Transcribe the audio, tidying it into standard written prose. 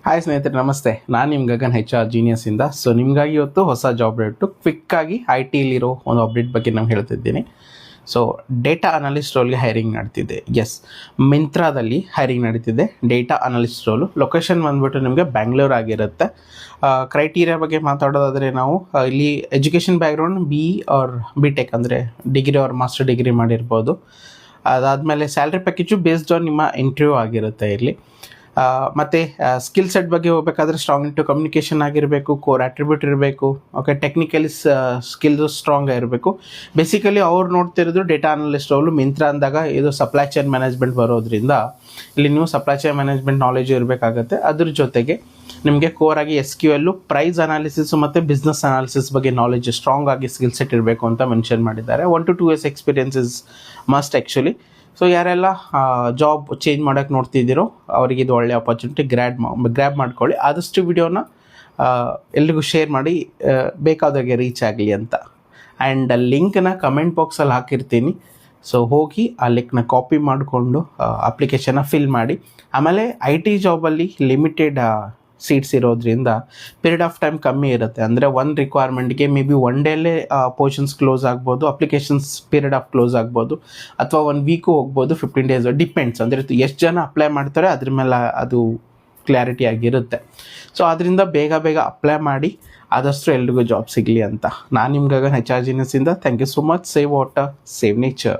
Hi ಸ್ನೇಹಿತರೆ, ನಮಸ್ತೆ. ನಾನು ನಿಮ್ಮ ಗಗನ್ HR ಜೀನಿಯಸ್ಸಿಂದ. ಸೊ ನಿಮಗಾಗಿ ಇವತ್ತು ಹೊಸ ಜಾಬ್ ರೇಟು ಕ್ವಿಕ್ಕಾಗಿ IT-ಲಿರೋ ಒಂದು ಅಪ್ಡೇಟ್ ಬಗ್ಗೆ ನಾನು ಹೇಳ್ತಿದ್ದೀನಿ. ಸೊ ಡೇಟಾ ಅನಲಿಸ್ಟ್ ರೋಲ್ಗೆ ಹೈರಿಂಗ್ ನಡೀತಿದೆ. ಎಸ್, ಮಿಂತ್ರಾದಲ್ಲಿ ಹೈರಿಂಗ್ ನಡೀತಿದೆ ಡೇಟಾ ಅನಲಿಸ್ಟ್ ರೋಲು. ಲೊಕೇಶನ್ ಬಂದುಬಿಟ್ಟು ನಿಮಗೆ ಬ್ಯಾಂಗ್ಳೂರ್ ಆಗಿರುತ್ತೆ. ಕ್ರೈಟೀರಿಯಾ ಬಗ್ಗೆ ಮಾತಾಡೋದಾದರೆ ನಾವು ಇಲ್ಲಿ education background BE or BTech ಅಂದರೆ ಡಿಗ್ರಿ ಆರ್ ಮಾಸ್ಟರ್ ಡಿಗ್ರಿ ಮಾಡಿರ್ಬೋದು. ಅದಾದಮೇಲೆ ಸ್ಯಾಲ್ರಿ ಪ್ಯಾಕೇಜು ಬೇಸ್ಡ್ ಆನ್ ನಿಮ್ಮ ಇಂಟರ್ವ್ಯೂ ಆಗಿರುತ್ತೆ ಇಲ್ಲಿ. ಮತ್ತು ಸ್ಕಿಲ್ ಸೆಟ್ ಬಗ್ಗೆ ಹೋಗಬೇಕಾದ್ರೆ ಸ್ಟ್ರಾಂಗ್ ಇಂಟು ಕಮ್ಯುನಿಕೇಷನ್ ಆಗಿರಬೇಕು, ಕೋರ್ ಆಟ್ರಿಬ್ಯೂಟ್ ಇರಬೇಕು. ಓಕೆ, ಟೆಕ್ನಿಕಲಿ ಸ್ಕಿಲ್ಸು ಸ್ಟ್ರಾಂಗ್ ಆಗಿರಬೇಕು. ಬೇಸಿಕಲಿ ಅವ್ರು ನೋಡ್ತಿರೋದು ಡೇಟಾ ಅನಲಿಸ್ಟ್ ರೋಲು. ಮಿಂತ್ರಾ ಅಂದಾಗ ಇದು ಸಪ್ಲೈ ಚೈನ್ ಮ್ಯಾನೇಜ್ಮೆಂಟ್ ಬರೋದ್ರಿಂದ ಇಲ್ಲಿ ನೀವು ಸಪ್ಲೈ ಚೈನ್ ಮ್ಯಾನೇಜ್ಮೆಂಟ್ ನಾಲೆಜ್ ಇರಬೇಕಾಗತ್ತೆ. ಅದ್ರ ಜೊತೆಗೆ ನಿಮಗೆ ಕೋರ್ ಆಗಿ SQL, ಪ್ರೈಸ್ ಅನಾಲಿಸಿಸ್ ಮತ್ತು ಬಿಸ್ನೆಸ್ ಅನಾಲಿಸಿಸ್ ಬಗ್ಗೆ ನಾಲೆಜ್ ಸ್ಟ್ರಾಂಗ್ ಆಗಿ ಸ್ಕಿಲ್ ಸೆಟ್ ಇರಬೇಕು ಅಂತ ಮೆನ್ಷನ್ ಮಾಡಿದ್ದಾರೆ. 1 to 2 years experience is must actually. So ಯಾರೆಲ್ಲ ಜಾಬ್ ಚೇಂಜ್ ಮಾಡೋಕ್ಕೆ ನೋಡ್ತಿದ್ದೀರೋ ಅವರಿಗೆ ಇದು ಒಳ್ಳೆಯ ಆಪರ್ಚುನಿಟಿ. ಗ್ರ್ಯಾಬ್ ಮಾಡ್ಕೊಳ್ಳಿ. ಆದಷ್ಟು ವಿಡಿಯೋನ ಎಲ್ರಿಗೂ ಶೇರ್ ಮಾಡಿ, ಬೇಕಾದವರಿಗೆ ರೀಚ್ ಆಗಲಿ ಅಂತ. ಆ್ಯಂಡ್ ಲಿಂಕ್ನ ಕಮೆಂಟ್ ಬಾಕ್ಸಲ್ಲಿ ಹಾಕಿರ್ತೀನಿ. ಸೊ ಹೋಗಿ ಆ ಲಿಂಕ್ನ ಕಾಪಿ ಮಾಡಿಕೊಂಡು ಅಪ್ಲಿಕೇಶನ್ನ ಫಿಲ್ ಮಾಡಿ. ಆಮೇಲೆ IT ಜಾಬಲ್ಲಿ ಲಿಮಿಟೆಡ್ ಸೀಟ್ಸ್ ಇರೋದ್ರಿಂದ ಪೀರಿಯಡ್ ಆಫ್ ಟೈಮ್ ಕಮ್ಮಿ ಇರುತ್ತೆ. ಅಂದರೆ ಒಂದು ರಿಕ್ವೈರ್ಮೆಂಟ್ಗೆ ಮೇ ಬಿ 1 ಡೇಲೇ ಪೋರ್ಷನ್ಸ್ ಕ್ಲೋಸ್ ಆಗ್ಬೋದು, ಅಪ್ಲಿಕೇಶನ್ಸ್ ಪೀರಿಯಡ್ ಆಫ್ ಕ್ಲೋಸ್ ಆಗ್ಬೋದು, ಅಥವಾ 1 ವೀಕು ಹೋಗ್ಬೋದು, 15 days ಡಿಪೆಂಡ್ಸ್. ಅಂದರೆ ಎಷ್ಟು ಜನ ಅಪ್ಲೈ ಮಾಡ್ತಾರೆ ಅದ್ರ ಮೇಲೆ ಅದು ಕ್ಲಾರಿಟಿ ಆಗಿರುತ್ತೆ. ಸೊ ಅದರಿಂದ ಬೇಗ ಅಪ್ಲೈ ಮಾಡಿ, ಆದಷ್ಟು ಎಲ್ರಿಗೂ ಜಾಬ್ ಸಿಗಲಿ ಅಂತ. ನಾನು ನಿಮ್ಗಾಗ HR ಜೀನಿಯಸ್ಸಿಂದ. Thank you so much. Save water, save nature.